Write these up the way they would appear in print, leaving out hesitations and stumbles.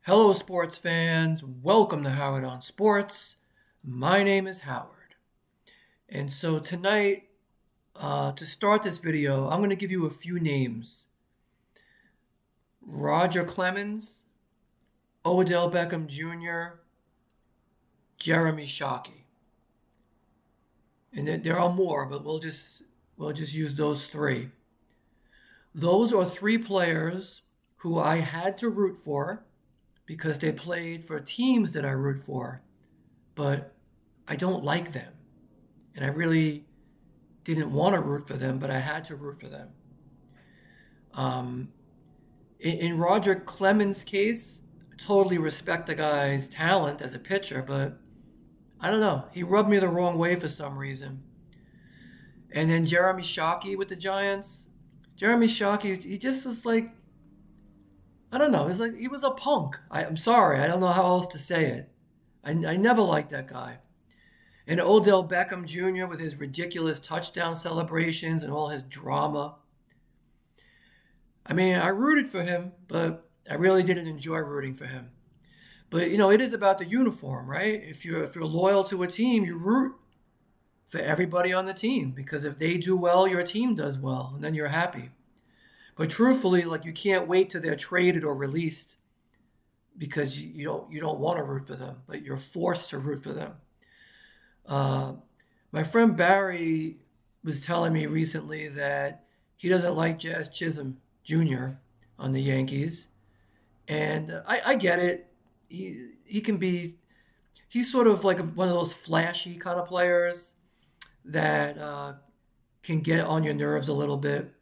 Hello, sports fans. Welcome to Howard on Sports. My name is Howard. And so tonight, to start this video, I'm going to give you a few names: Roger Clemens, Odell Beckham Jr., Jeremy Shockey. And there are more, but we'll just use those three. Those are three players who I had to root for because they played for teams that I root for, but I don't like them. And I really didn't want to root for them, but I had to root for them. In Roger Clemens' case, I totally respect the guy's talent as a pitcher, but I don't know. He rubbed me the wrong way for some reason. And then Jeremy Shockey with the Giants. Jeremy Shockey, he just was like, I don't know. It's like he was a punk. I'm sorry. I don't know how else to say it. I never liked that guy. And Odell Beckham Jr. with his ridiculous touchdown celebrations and all his drama. I mean, I rooted for him, but I really didn't enjoy rooting for him. But it is about the uniform, right? If you're loyal to a team, you root for everybody on the team because if they do well, your team does well, and then you're happy. But truthfully, you can't wait till they're traded or released because you don't want to root for them, but you're forced to root for them. My friend Barry was telling me recently that he doesn't like Jazz Chisholm Jr. on the Yankees, and I get it. He can be. He's sort of like one of those flashy kind of players that can get on your nerves a little bit.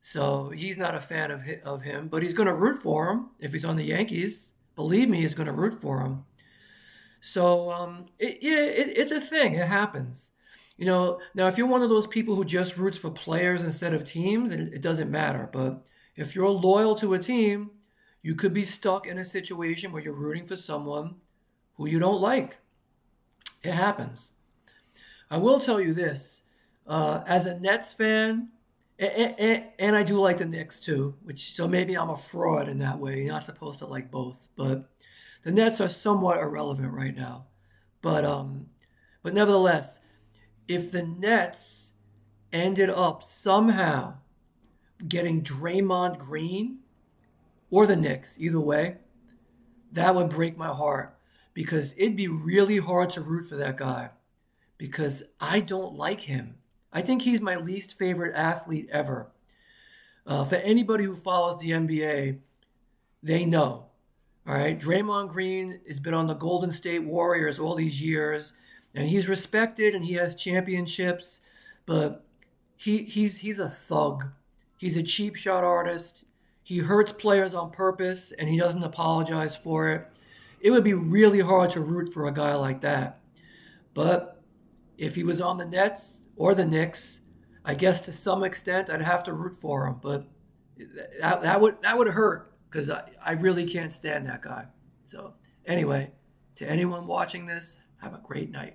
So he's not a fan of him, but he's going to root for him if he's on the Yankees. Believe me, he's going to root for him. So it's a thing. It happens. Now if you're one of those people who just roots for players instead of teams, it doesn't matter. But if you're loyal to a team, you could be stuck in a situation where you're rooting for someone who you don't like. It happens. I will tell you this. As a Nets fan, and I do like the Knicks too, so maybe I'm a fraud in that way. You're not supposed to like both, but the Nets are somewhat irrelevant right now. But nevertheless, if the Nets ended up somehow getting Draymond Green or the Knicks, either way, that would break my heart because it'd be really hard to root for that guy because I don't like him. I think he's my least favorite athlete ever. For anybody who follows the NBA, they know. All right, Draymond Green has been on the Golden State Warriors all these years, and he's respected and he has championships, but he's a thug. He's a cheap shot artist. He hurts players on purpose, and he doesn't apologize for it. It would be really hard to root for a guy like that. But if he was on the Nets or the Knicks, I guess to some extent I'd have to root for him. But that would hurt because I really can't stand that guy. So anyway, to anyone watching this, have a great night.